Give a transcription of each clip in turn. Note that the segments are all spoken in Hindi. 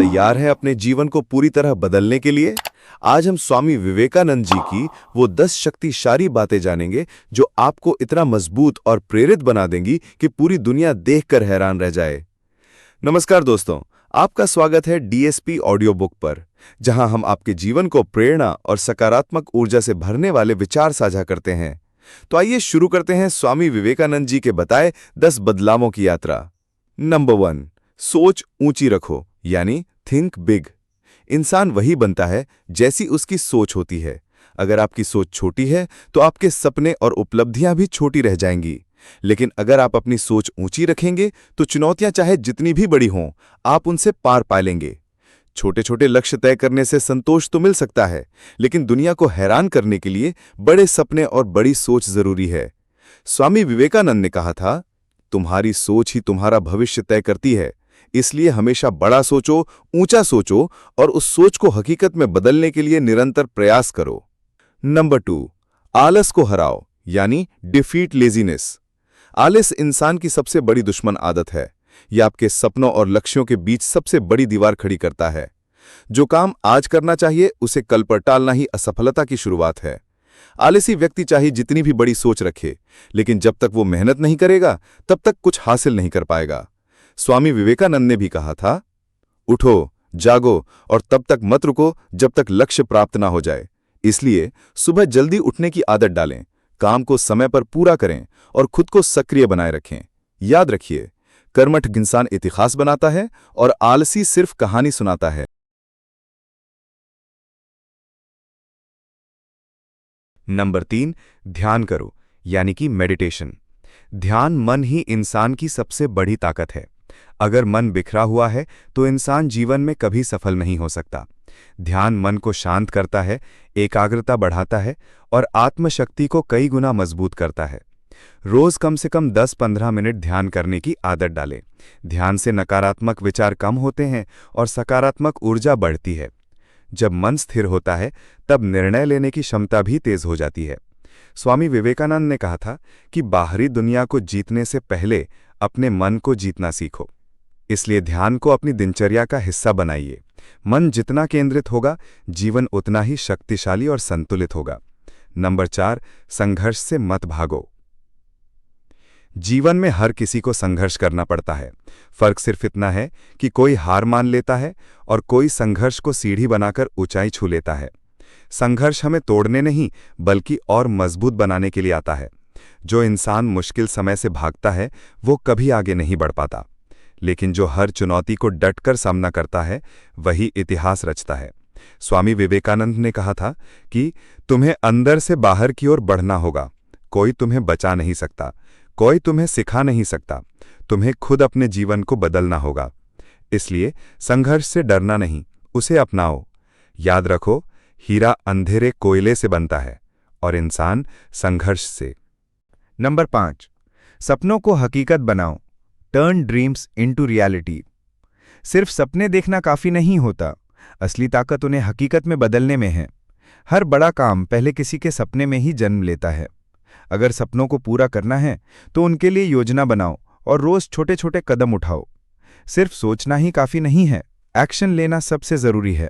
तैयार हैं अपने जीवन को पूरी तरह बदलने के लिए? आज हम स्वामी विवेकानंद जी की वो 10 शक्तिशाली बातें जानेंगे जो आपको इतना मजबूत और प्रेरित बना देंगी कि पूरी दुनिया देखकर हैरान रह जाए। नमस्कार दोस्तों, आपका स्वागत है डीएसपी ऑडियो बुक पर, जहां हम आपके जीवन को प्रेरणा और सकारात्मक ऊर्जा से भरने वाले विचार साझा करते हैं। तो आइए शुरू करते हैं स्वामी विवेकानंद जी के बताए 10 बदलावों की यात्रा। नंबर 1, सोच ऊंची रखो, यानी थिंक बिग। इंसान वही बनता है जैसी उसकी सोच होती है। अगर आपकी सोच छोटी है तो आपके सपने और उपलब्धियां भी छोटी रह जाएंगी। लेकिन अगर आप अपनी सोच ऊंची रखेंगे तो चुनौतियां चाहे जितनी भी बड़ी हों, आप उनसे पार पा लेंगे। छोटे छोटे लक्ष्य तय करने से संतोष तो मिल सकता है, लेकिन दुनिया को हैरान करने के लिए बड़े सपने और बड़ी सोच जरूरी है। स्वामी विवेकानंद ने कहा था, तुम्हारी सोच ही तुम्हारा भविष्य तय करती है, इसलिए हमेशा बड़ा सोचो, ऊंचा सोचो और उस सोच को हकीकत में बदलने के लिए निरंतर प्रयास करो। नंबर 2, आलस को हराओ, यानी डिफीट लेजीनेस। आलस इंसान की सबसे बड़ी दुश्मन आदत है। यह आपके सपनों और लक्ष्यों के बीच सबसे बड़ी दीवार खड़ी करता है। जो काम आज करना चाहिए उसे कल पर टालना ही असफलता की शुरुआत है। आलसी व्यक्ति चाहे जितनी भी बड़ी सोच रखे, लेकिन जब तक वो मेहनत नहीं करेगा तब तक कुछ हासिल नहीं कर पाएगा। स्वामी विवेकानंद ने भी कहा था, उठो, जागो और तब तक मत रुको जब तक लक्ष्य प्राप्त ना हो जाए। इसलिए सुबह जल्दी उठने की आदत डालें, काम को समय पर पूरा करें और खुद को सक्रिय बनाए रखें। याद रखिए, कर्मठ इंसान इतिहास बनाता है और आलसी सिर्फ कहानी सुनाता है। नंबर 3, ध्यान करो, यानी कि मेडिटेशन। ध्यान मन ही इंसान की सबसे बड़ी ताकत है। अगर मन बिखरा हुआ है तो इंसान जीवन में कभी सफल नहीं हो सकता। ध्यान मन को शांत करता है, एकाग्रता बढ़ाता है और आत्मशक्ति को कई गुना मजबूत करता है। रोज कम से कम 10-15 मिनट ध्यान करने की आदत डालें। ध्यान से नकारात्मक विचार कम होते हैं और सकारात्मक ऊर्जा बढ़ती है। जब मन स्थिर होता है तब निर्णय लेने की क्षमता भी तेज हो जाती है। स्वामी विवेकानंद ने कहा था कि बाहरी दुनिया को जीतने से पहले अपने मन को जीतना सीखो। इसलिए ध्यान को अपनी दिनचर्या का हिस्सा बनाइए। मन जितना केंद्रित होगा, जीवन उतना ही शक्तिशाली और संतुलित होगा। नंबर 4, संघर्ष से मत भागो। जीवन में हर किसी को संघर्ष करना पड़ता है। फर्क सिर्फ इतना है कि कोई हार मान लेता है और कोई संघर्ष को सीढ़ी बनाकर ऊंचाई छू लेता है। संघर्ष हमें तोड़ने नहीं बल्कि और मजबूत बनाने के लिए आता है। जो इंसान मुश्किल समय से भागता है वो कभी आगे नहीं बढ़ पाता, लेकिन जो हर चुनौती को डटकर सामना करता है वही इतिहास रचता है। स्वामी विवेकानंद ने कहा था कि तुम्हें अंदर से बाहर की ओर बढ़ना होगा। कोई तुम्हें बचा नहीं सकता, कोई तुम्हें सिखा नहीं सकता। तुम्हें खुद अपने जीवन को बदलना होगा। इसलिए संघर्ष से डरना नहीं, उसे अपनाओ। याद रखो, हीरा अंधेरे कोयले से बनता है और इंसान संघर्ष से। नंबर 5, सपनों को हकीकत बनाओ। Turn dreams into reality. सिर्फ सपने देखना काफी नहीं होता, असली ताकत उन्हें हकीकत में बदलने में है। हर बड़ा काम पहले किसी के सपने में ही जन्म लेता है। अगर सपनों को पूरा करना है तो उनके लिए योजना बनाओ और रोज छोटे छोटे कदम उठाओ। सिर्फ सोचना ही काफी नहीं है, एक्शन लेना सबसे जरूरी है।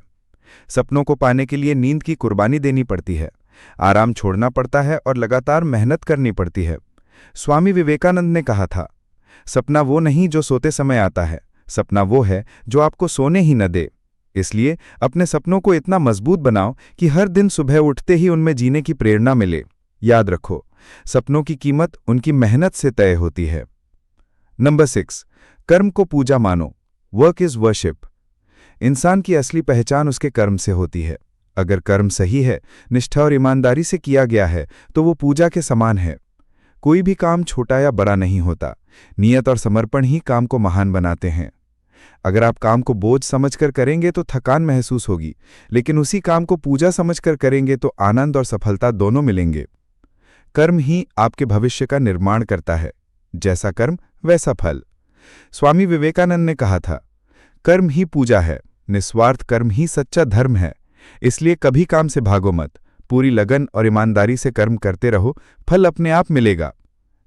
सपनों को पाने के लिए नींद की कुर्बानी देनी पड़ती है, आराम छोड़ना पड़ता है और लगातार मेहनत करनी पड़ती है। स्वामी विवेकानंद ने कहा था, सपना वो नहीं जो सोते समय आता है, सपना वो है जो आपको सोने ही न दे। इसलिए अपने सपनों को इतना मजबूत बनाओ कि हर दिन सुबह उठते ही उनमें जीने की प्रेरणा मिले। याद रखो, सपनों की कीमत उनकी मेहनत से तय होती है। नंबर 6, कर्म को पूजा मानो। Work is worship. इंसान की असली पहचान उसके कर्म से होती है। अगर कर्म सही है, निष्ठा और ईमानदारी से किया गया है तो वो पूजा के समान है। कोई भी काम छोटा या बड़ा नहीं होता, नियत और समर्पण ही काम को महान बनाते हैं। अगर आप काम को बोझ समझकर करेंगे तो थकान महसूस होगी, लेकिन उसी काम को पूजा समझकर करेंगे तो आनंद और सफलता दोनों मिलेंगे। कर्म ही आपके भविष्य का निर्माण करता है। जैसा कर्म वैसा फल। स्वामी विवेकानंद ने कहा था, कर्म ही पूजा है, निस्वार्थ कर्म ही सच्चा धर्म है। इसलिए कभी काम से भागो मत, पूरी लगन और ईमानदारी से कर्म करते रहो, फल अपने आप मिलेगा।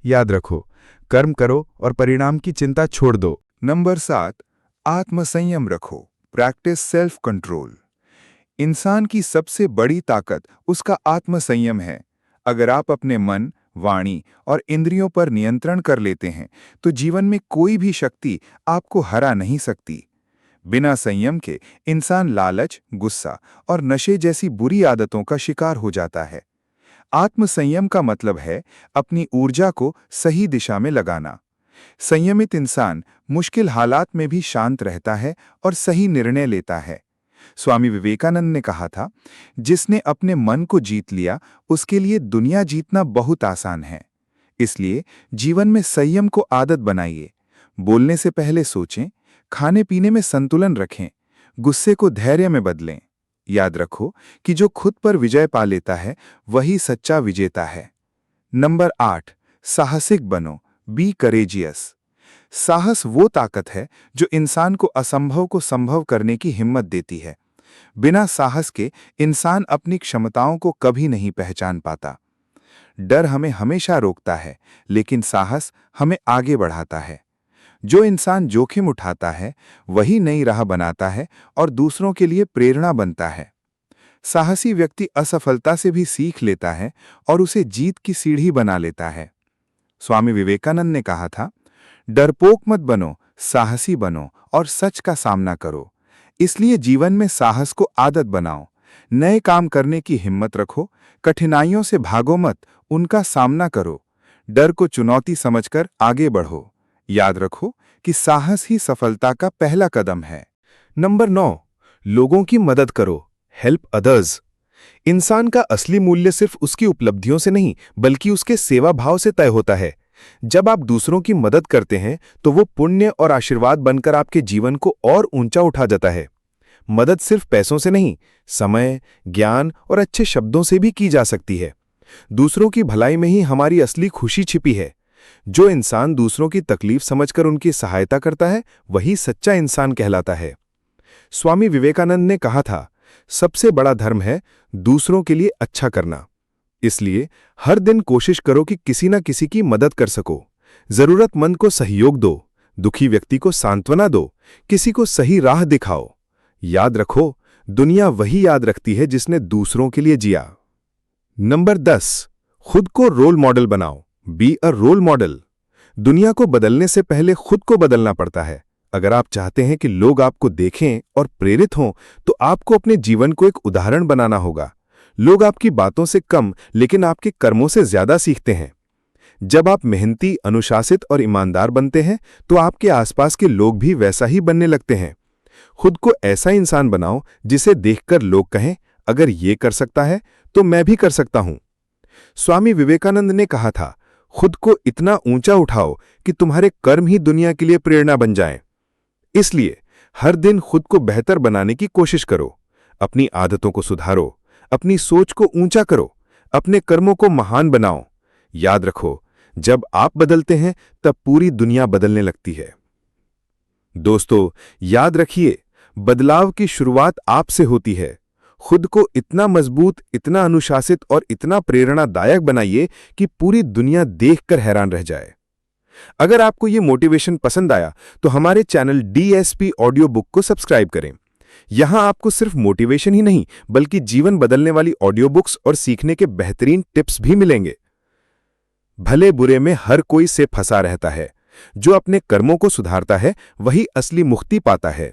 याद रखो, कर्म करो और परिणाम की चिंता छोड़ दो। नंबर 7, आत्मसंयम रखो। Practice self control. इंसान की सबसे बड़ी ताकत उसका आत्मसंयम है। अगर आप अपने मन, वाणी और इंद्रियों पर नियंत्रण कर लेते हैं, तो जीवन में कोई भी शक्ति आपको हरा नहीं सकती। बिना संयम के इंसान लालच, गुस्सा और नशे जैसी बुरी आदतों का शिकार हो जाता है। आत्मसंयम का मतलब है अपनी ऊर्जा को सही दिशा में लगाना। संयमित इंसान मुश्किल हालात में भी शांत रहता है और सही निर्णय लेता है। स्वामी विवेकानंद ने कहा था, जिसने अपने मन को जीत लिया, उसके लिए दुनिया जीतना बहुत आसान है। इसलिए जीवन में संयम को आदत बनाइए। बोलने से पहले सोचें, खाने पीने में संतुलन रखें, गुस्से को धैर्य में बदलें। याद रखो कि जो खुद पर विजय पा लेता है, वही सच्चा विजेता है। नंबर 8, साहसिक बनो, बी करेजियस। साहस वो ताकत है जो इंसान को असंभव को संभव करने की हिम्मत देती है। बिना साहस के इंसान अपनी क्षमताओं को कभी नहीं पहचान पाता। डर हमें हमेशा रोकता है, लेकिन साहस हमें आगे बढ़ाता है। जो इंसान जोखिम उठाता है, वही नई राह बनाता है और दूसरों के लिए प्रेरणा बनता है। साहसी व्यक्ति असफलता से भी सीख लेता है और उसे जीत की सीढ़ी बना लेता है। स्वामी विवेकानंद ने कहा था, डरपोक मत बनो, साहसी बनो और सच का सामना करो। इसलिए जीवन में साहस को आदत बनाओ। नए काम करने की हिम्मत रखो, कठिनाइयों से भागो मत, उनका सामना करो। डर को चुनौती समझकर आगे बढ़ो। याद रखो कि साहस ही सफलता का पहला कदम है। नंबर 9, लोगों की मदद करो, हेल्प अदर्स। इंसान का असली मूल्य सिर्फ उसकी उपलब्धियों से नहीं, बल्कि उसके सेवा भाव से तय होता है। जब आप दूसरों की मदद करते हैं, तो वो पुण्य और आशीर्वाद बनकर आपके जीवन को और ऊंचा उठा जाता है। मदद सिर्फ पैसों से नहीं, समय, ज्ञान और अच्छे शब्दों से भी की जा सकती है। दूसरों की भलाई में ही हमारी असली खुशी छिपी है। जो इंसान दूसरों की तकलीफ समझकर उनकी सहायता करता है, वही सच्चा इंसान कहलाता है। स्वामी विवेकानंद ने कहा था, सबसे बड़ा धर्म है दूसरों के लिए अच्छा करना। इसलिए हर दिन कोशिश करो कि किसी न किसी की मदद कर सको। जरूरतमंद को सहयोग दो, दुखी व्यक्ति को सांत्वना दो, किसी को सही राह दिखाओ। याद रखो, दुनिया वही याद रखती है जिसने दूसरों के लिए जिया। नंबर 10, खुद को रोल मॉडल बनाओ, बी अ रोल मॉडल। दुनिया को बदलने से पहले खुद को बदलना पड़ता है। अगर आप चाहते हैं कि लोग आपको देखें और प्रेरित हों, तो आपको अपने जीवन को एक उदाहरण बनाना होगा। लोग आपकी बातों से कम, लेकिन आपके कर्मों से ज्यादा सीखते हैं। जब आप मेहनती, अनुशासित और ईमानदार बनते हैं, तो आपके आसपास के लोग भी वैसा ही बनने लगते हैं। खुद को ऐसा इंसान बनाओ जिसे देखकर लोग कहें, अगर ये कर सकता है तो मैं भी कर सकता हूं। स्वामी विवेकानंद ने कहा था, खुद को इतना ऊंचा उठाओ कि तुम्हारे कर्म ही दुनिया के लिए प्रेरणा बन जाएं। इसलिए हर दिन खुद को बेहतर बनाने की कोशिश करो। अपनी आदतों को सुधारो, अपनी सोच को ऊंचा करो, अपने कर्मों को महान बनाओ। याद रखो, जब आप बदलते हैं, तब पूरी दुनिया बदलने लगती है। दोस्तों, याद रखिए, बदलाव की शुरुआत आपसे होती है। खुद को इतना मजबूत, इतना अनुशासित और इतना प्रेरणादायक बनाइए कि पूरी दुनिया देखकर हैरान रह जाए। अगर आपको ये मोटिवेशन पसंद आया, तो हमारे चैनल DSP ऑडियो बुक को सब्सक्राइब करें। यहां आपको सिर्फ मोटिवेशन ही नहीं, बल्कि जीवन बदलने वाली ऑडियो बुक्स और सीखने के बेहतरीन टिप्स भी मिलेंगे। भले बुरे में हर कोई से फंसा रहता है। जो अपने कर्मों को सुधारता है, वही असली मुक्ति पाता है।